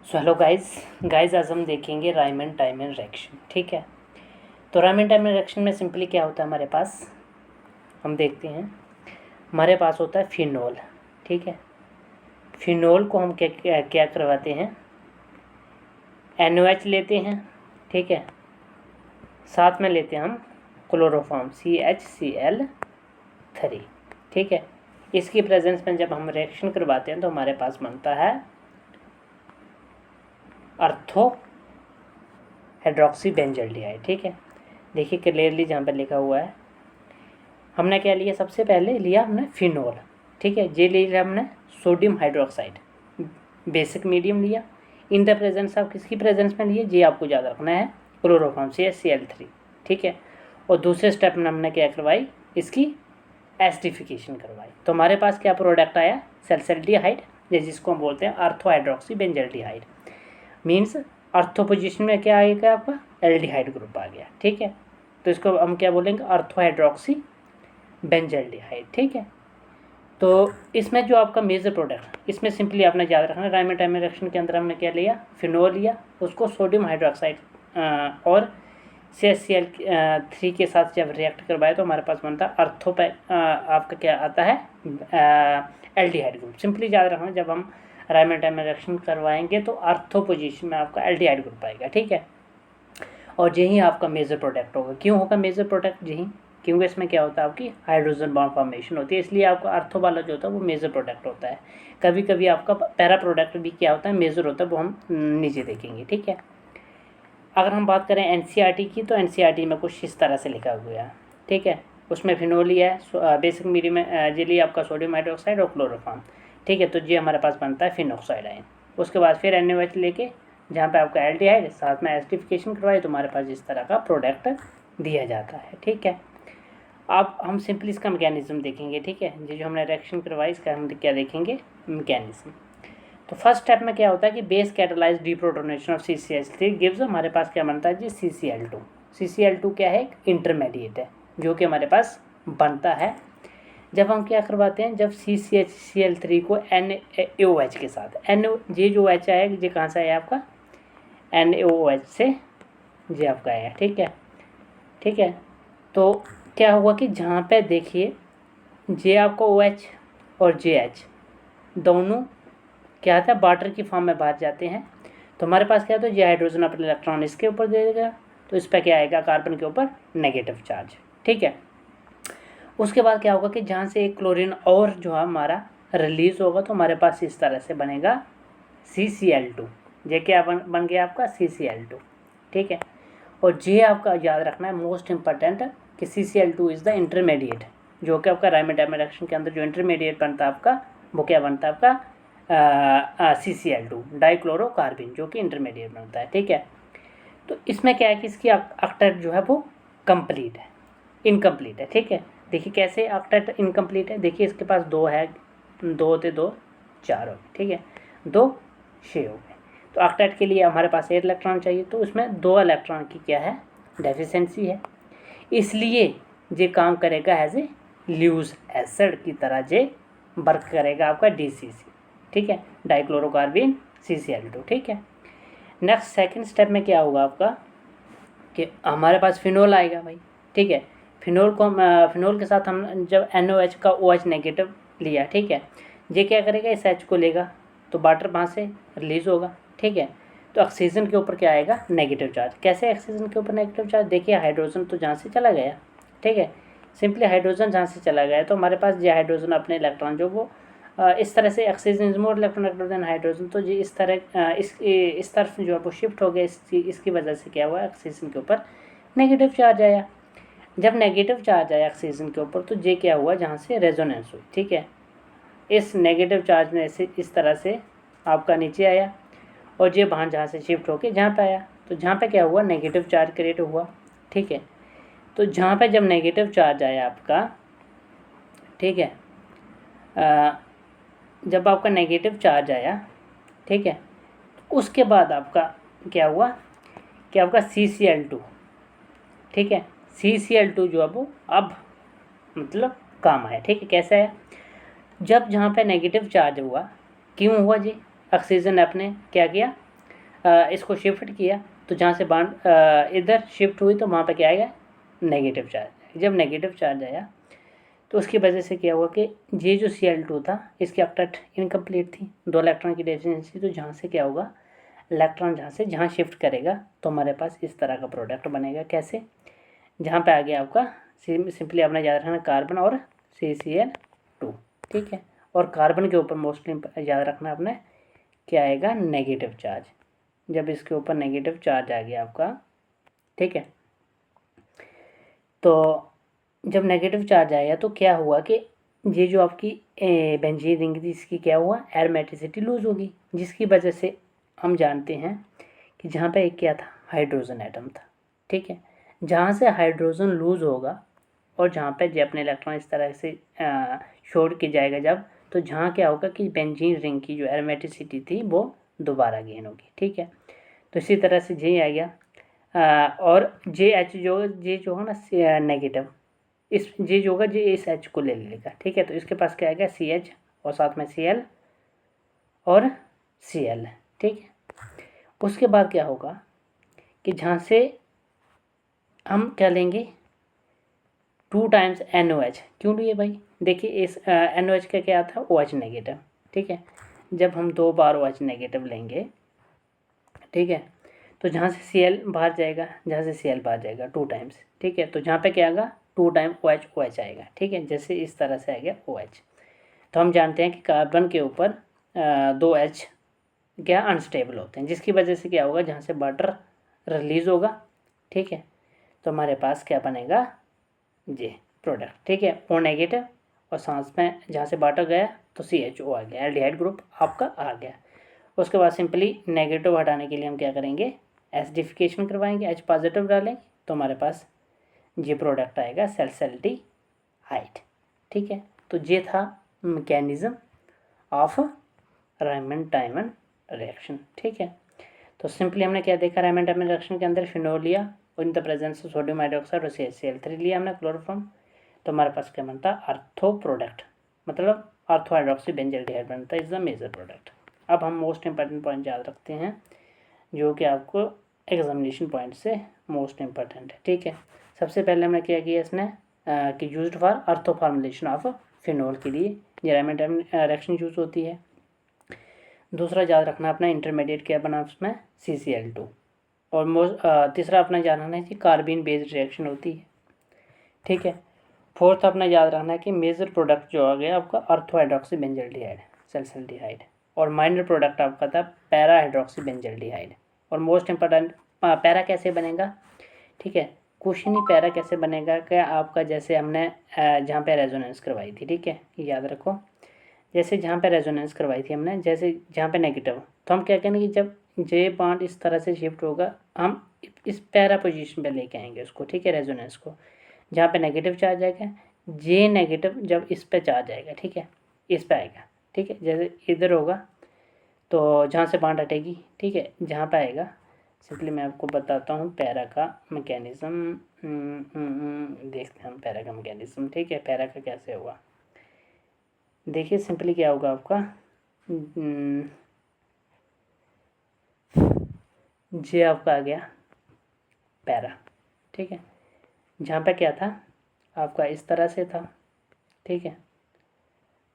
So hello guys आज हम देखेंगे रायमंड टाइमन रिएक्शन। ठीक है, तो रायमंड टाइमन रिएक्शन में सिंपली क्या होता है हमारे पास, हम देखते हैं। हमारे पास होता है फिनोल। ठीक है, फिनोल को हम क्या क्या, क्या करवाते हैं, NOH लेते हैं। ठीक है, साथ में लेते हैं हम क्लोरोफॉर्म CHCl3। ठीक है, इसकी प्रेजेंस में जब हम रिएक्शन करवाते हैं तो हमारे पास बनता है अर्थो हाइड्रोक्सी बेंजल्डिहाइड। ठीक है, देखिए क्लियरली जहाँ पर लिखा हुआ है, हमने क्या लिया, सबसे पहले लिया हमने फिनोल। ठीक है, ये लिया हमने सोडियम हाइड्रोक्साइड, बेसिक मीडियम लिया। इन द प्रेजेंस ऑफ किसकी प्रेजेंस में लिए, ये आपको याद रखना है, क्लोरोफॉर्म CHCl3। ठीक है, और दूसरे स्टेप में हमने क्या करवाई, इसकी एसिडिफिकेशन करवाई। तो हमारे पास क्या प्रोडक्ट आया, सैलिसाइल्डिहाइड, जिसको हम बोलते हैं अर्थो हाइड्रोक्सी बेंजल्डिहाइड। मीन्स अर्थो पोजिशन में क्या आएगा, आपका एल्डिहाइड ग्रुप आ गया। ठीक है, तो इसको हम क्या बोलेंगे, अर्थो हाइड्रोक्सी बेंजल्डिहाइड। ठीक है, तो इसमें जो आपका मेजर प्रोडक्ट, इसमें सिंपली आपने याद रखना, रायमंड टाइमन रिएक्शन के अंदर हमने क्या लिया, फिनोल लिया, उसको सोडियम हाइड्रोक्साइड और CHCl3 के साथ जब रिएक्ट करवाए तो हमारे पास बनता है आपका क्या आता है, एल्डिहाइड ग्रुप। सिंपली याद रखना, जब हम रायमंड टाइमन रिएक्शन करवाएंगे तो अर्थो पोजीशन में आपका एल्डिहाइड ग्रुप आएगा। ठीक है, और यही आपका मेजर प्रोडक्ट होगा। क्यों होगा मेजर प्रोडक्ट, यही क्योंकि इसमें क्या होता है, आपकी हाइड्रोजन बॉन्ड फॉर्मेशन होती है, इसलिए आपका अर्थो वाला जो होता है वो मेजर प्रोडक्ट होता है। कभी कभी आपका पैरा प्रोडक्ट भी क्या होता है, मेजर होता है, वो हम नीचे देखेंगे। ठीक है, अगर हम बात करें NCERT की, तो NCERT में कुछ इस तरह से लिखा हुआ है। ठीक है, उसमें फिनोल लिया है, बेसिक मीडियम में जे लिया आपका सोडियम हाइड्रोक्साइड और क्लोरोफॉर्म। ठीक है, तो ये हमारे पास बनता है फिनॉक्साइड आयन। उसके बाद फिर NaOH लेके जहाँ पे आपका एल्डिहाइड साथ में एसिडिफिकेशन करवाए तो हमारे पास इस तरह का प्रोडक्ट दिया जाता है। ठीक है, अब हम सिंपली इसका मैकेनिज्म देखेंगे। ठीक है, ये जो हमने रिएक्शन करवाई इसका हम क्या देखेंगे, मैकेनिज्म। तो फर्स्ट स्टेप में क्या होता है कि base catalyse deprotonation of CCl3 gives, हमारे पास क्या बनता है जी, CCl2। CCl2 क्या है, एक इंटरमीडिएट है जो कि हमारे पास बनता है जब हम क्या करवाते हैं, जब CCl3 को NaOH के साथ, ये जो OH आया ये कहाँ से आया आपका, NaOH से ये आपका आया। ठीक है, ठीक है, तो क्या हुआ कि जहाँ पे देखिए जे आपका OH और JH दोनों क्या होता है, वाटर की फॉर्म में बाहर जाते हैं, तो हमारे पास क्या होता है, ये हाइड्रोजन अपने इलेक्ट्रॉन इसके ऊपर दे देगा, तो इस पर क्या आएगा, कार्बन के ऊपर नेगेटिव चार्ज। ठीक है, उसके बाद क्या होगा कि जहाँ से एक क्लोरीन और जो है हमारा रिलीज होगा तो हमारे पास इस तरह से बनेगा CCl2। ये क्या बन गया आपका CCl2। ठीक है, और ये आपका याद रखना है मोस्ट इंपॉर्टेंट कि CCl2 इज़ द इंटरमीडिएट, जो कि आपका रायमंड टाइमन रिएक्शन के अंदर जो इंटरमीडिएट बनता है आपका, वो क्या बनता है आपका CCl2 डाइक्लोरोकार्बिन, जो कि इंटरमीडिएट बनता है। ठीक है, तो इसमें क्या है कि इसकी ऑक्टेट जो है वो कंप्लीट है, इनकम्प्लीट है। ठीक है, देखिए कैसे ऑक्टेट इनकम्प्लीट है, देखिए इसके पास 2 है, 2 होते 2 4 हो गए। ठीक है, 2 6 हो गए, तो ऑक्टेट के लिए हमारे पास 8 इलेक्ट्रॉन चाहिए, तो उसमें 2 इलेक्ट्रॉन की क्या है, डेफिशिएंसी है, इसलिए ये काम करेगा एज ए ल्यूज एसिड की तरह, ये वर्क करेगा आपका DCC। ठीक है, डाइक्लोरोकार्बिन CCl2। ठीक है, नेक्स्ट सेकंड स्टेप में क्या होगा आपका कि हमारे पास फिनोल आएगा भाई। ठीक है, फिनोल के साथ हम जब NOH का OH नेगेटिव लिया, ठीक है, ये क्या करेगा, इस H को लेगा तो वाटर वहाँ से रिलीज होगा। ठीक है, तो ऑक्सीजन के ऊपर क्या आएगा, नेगेटिव चार्ज। कैसे ऑक्सीजन के ऊपर नेगेटिव चार्ज, देखिए हाइड्रोजन तो जहाँ से चला गया। ठीक है, सिंपली हाइड्रोजन जहाँ से चला गया तो हमारे पास ये हाइड्रोजन अपने इलेक्ट्रॉन जो वो इस तरह से, oxygen is more electron than hydrogen, तो ये इस तरह इस तरफ जो है वो शिफ्ट हो गया, इसकी वजह से क्या हुआ, ऑक्सीजन के ऊपर नेगेटिव चार्ज आया। जब नेगेटिव चार्ज आया ऑक्सीजन के ऊपर तो ये क्या हुआ, जहाँ से रेजोनेंस हुई। ठीक है, इस नेगेटिव चार्ज ने से इस तरह से आपका नीचे आया और ये वहाँ जहाँ से शिफ्ट होके जहाँ पे आया, तो जहाँ पे क्या हुआ, नेगेटिव चार्ज क्रिएट हुआ। ठीक है, तो जहाँ पे जब नेगेटिव चार्ज आया आपका, ठीक है, जब आपका नेगेटिव चार्ज आया, ठीक है, उसके बाद आपका क्या हुआ कि आपका CCl2, ठीक है, CCl2 जो है वो अब मतलब काम आया। ठीक है, कैसे आया, जब जहाँ पे नेगेटिव चार्ज हुआ, क्यों हुआ जी, ऑक्सीजन ने अपने क्या किया, इसको शिफ्ट किया तो जहाँ से बॉन्ड इधर शिफ्ट हुई तो वहाँ पे क्या आएगा, नेगेटिव चार्ज। जब नेगेटिव चार्ज आया तो उसकी वजह से क्या हुआ कि ये जो Cl2 था इसकी ऑक्टेट इनकम्प्लीट थी, 2 इलेक्ट्रॉन की डेफिशिएंसी। तो जहाँ से क्या होगा, इलेक्ट्रॉन जहाँ शिफ्ट करेगा तो हमारे पास इस तरह का प्रोडक्ट बनेगा। कैसे, जहाँ पे आ गया आपका सिंपली आपने याद रखना कार्बन और CCl2, ठीक है। और कार्बन के ऊपर मोस्टली याद रखना आपने क्या आएगा, नेगेटिव चार्ज। जब इसके ऊपर नेगेटिव चार्ज आ गया आपका, ठीक है, तो जब नेगेटिव चार्ज आया तो क्या हुआ कि ये जो आपकी बेंजीन रिंग थी इसकी क्या हुआ, एरोमेटिसिटी लूज़ होगी, जिसकी वजह से हम जानते हैं कि जहाँ पे एक क्या था, हाइड्रोजन एटम था, ठीक है। जहाँ से हाइड्रोजन लूज़ होगा और जहाँ पे जो अपने इलेक्ट्रॉन इस तरह से छोड़ के जाएगा जब, तो जहाँ क्या होगा कि बेंजीन रिंग की जो एरोमेटिसिटी थी वो दोबारा गेन होगी, ठीक है। तो इसी तरह से जे आ गया और JH जो है ना नेगेटिव, इस जे जो होगा जे इस H को ले लेगा, ठीक है। तो इसके पास क्या आएगा, CH और साथ में Cl और Cl, ठीक है। उसके बाद क्या होगा कि जहाँ से हम क्या लेंगे 2 टाइम्स NOH। क्यों लिए भाई, देखिए इस NOH का क्या था, OH नेगेटिव, ठीक है। जब हम 2 बार OH नेगेटिव लेंगे, ठीक है, तो जहाँ से Cl बाहर जाएगा, जहाँ से Cl बाहर जाएगा 2 टाइम्स, ठीक है। तो जहाँ पे क्या आएगा 2 टाइम OH आएगा, ठीक है। जैसे इस तरह से आ गया OH। तो हम जानते हैं कि कार्बन के ऊपर 2 H क्या अनस्टेबल होते हैं, जिसकी वजह से क्या होगा, जहाँ से वाटर रिलीज़ होगा, ठीक है, तो हमारे पास क्या बनेगा, ये प्रोडक्ट, ठीक है, O नेगेटिव और सांस में जहाँ से वाटर गया तो CHO आ गया, एल्डिहाइड ग्रुप आपका आ गया। उसके बाद सिंपली नेगेटिव हटाने के लिए हम क्या करेंगे, एसिडिफिकेशन करवाएंगे, H पॉजिटिव डालेंगे तो हमारे पास ये प्रोडक्ट आएगा सल्फेल्डिहाइड, ठीक है। तो ये था मैकेनिज्म ऑफ रायमंड-डायमंड रिएक्शन, ठीक है। तो सिंपली हमने क्या देखा, रायमंड-डायमंड रिएक्शन के अंदर फिनोल लिया और in the presence of sodium hydroxide और CaCl3 लिया हमने क्लोरोफॉर्म, तो हमारे पास क्या बनता, आर्थो प्रोडक्ट, मतलब आर्थो हाइड्रोक्सी बेंजल्डिहाइड बनता है, इज द मेजर प्रोडक्ट। अब हम मोस्ट इंपॉर्टेंट पॉइंट याद रखते हैं जो कि आपको एग्जामिनेशन पॉइंट से मोस्ट इंपॉर्टेंट है, ठीक है। सबसे पहले हमने क्या किया इसने कि used for ortho formulation of phenol के लिए ये रायमंड-डायमंड रिएक्शन यूज होती है। दूसरा याद रखना अपना इंटरमीडिएट क्या बना उसमें, CCl2। और तीसरा अपना जानना है कि कार्बीन बेस्ड रिएक्शन होती है, ठीक है। फोर्थ अपना याद रखना है कि मेजर प्रोडक्ट जो आ गया आपका आर्थो हाइड्रोक्सी बेंजल्डिहाइड सल्फेल्डिहाइड, और माइनर प्रोडक्ट आपका था पैरा हाइड्रोक्सी बेंजल्डिहाइड। और मोस्ट इंपॉर्टेंट पैरा कैसे बनेगा, ठीक है, क्वेश्चन ही पैरा कैसे बनेगा क्या आपका, जैसे हमने जहाँ पे रेजोनेंस करवाई थी, ठीक है, याद रखो, जैसे जहाँ पे रेजोनेंस करवाई थी हमने, जैसे जहाँ पे नेगेटिव, तो हम क्या करेंगे कि जब जे बॉन्ड इस तरह से शिफ्ट होगा हम इस पैरा पोजीशन पे लेके आएंगे उसको, ठीक है, रेजोनेंस को, जहाँ पे नेगेटिव चार्ज आएगा, जे नेगेटिव जब इस पे चार्ज आएगा, ठीक है, इस पे आएगा, ठीक है, जैसे इधर होगा तो जहाँ से बॉन्ड हटेगी, ठीक है, जहाँ पे आएगा, सिंपली मैं आपको बताता हूँ पैरा का मैकेनिज़्म, देखते हैं हम पैरा का मैकेनिज़्म, ठीक है। पैरा का कैसे होगा, देखिए सिंपली क्या होगा आपका, जे आपका आ गया पैरा, ठीक है, जहाँ पे क्या था आपका इस तरह से था, ठीक है,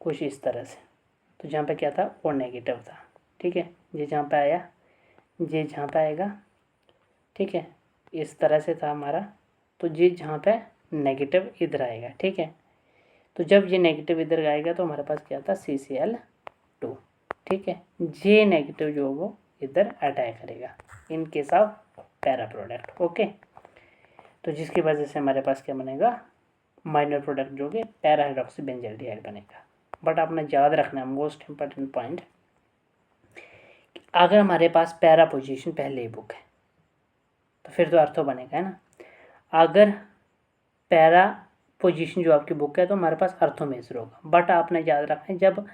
कुछ इस तरह से, तो जहाँ पे क्या था वो नेगेटिव था, ठीक है, ये जहाँ पे आया, ये जहाँ पे आएगा, ठीक है, इस तरह से था हमारा, तो ये जहाँ पे नेगेटिव इधर आएगा, ठीक है। तो जब ये नेगेटिव इधर आएगा तो हमारे पास क्या था CCl2, ठीक है, जे नेगेटिव जो वो इधर अटैक करेगा in case of para product, okay. तो जिसकी वजह से हमारे पास क्या बनेगा, माइनर प्रोडक्ट जो कि पैरा हाइड्रोक्सी बेंजल्डिहाइड बनेगा। बट आपने याद रखना है मोस्ट इंपॉर्टेंट पॉइंट, अगर हमारे पास पैरा पोजीशन पहले ही बुक है तो फिर तो अर्थो बनेगा, है ना। अगर पैरा पोजीशन जो आपकी बुक है तो हमारे पास अर्थो मेजर होगा, बट आपने याद रखना है जब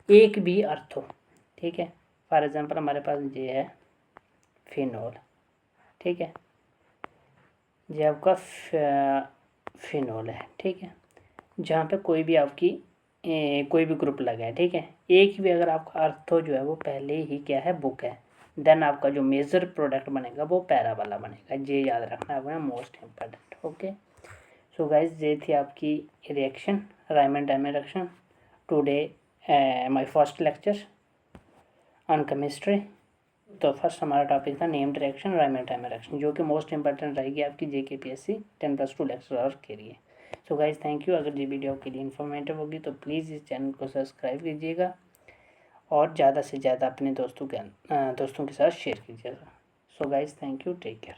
एक भी अर्थो, ठीक है, फॉर एग्जांपल हमारे पास ये है फिनोल, ठीक है, ये आपका फिनोल है, ठीक है, जहाँ पे कोई भी आपकी कोई भी ग्रुप लगा है, ठीक है, एक भी अगर आपका अर्थो जो है वो पहले ही क्या है बुक है, देन आपका जो मेजर प्रोडक्ट बनेगा वो पैरा वाला बनेगा। ये याद रखना है most important. Okay, so guys ये थी आपकी reaction, Riemann timer reaction today, my first lecture on chemistry. तो फर्स्ट हमारा टॉपिक था named reaction, Riemann timer reaction, जो कि मोस्ट इंपॉर्टेंट रहेगी आपकी JKPSC 10+2 लेक्चरर के लिए। सो गाइज थैंक यू। अगर ये वीडियो आपके लिए इन्फॉर्मेटिव होगी तो प्लीज़ इस चैनल को सब्सक्राइब कीजिएगा और ज़्यादा से ज़्यादा अपने दोस्तों के साथ शेयर कीजिएगा। So guys thank you, take care.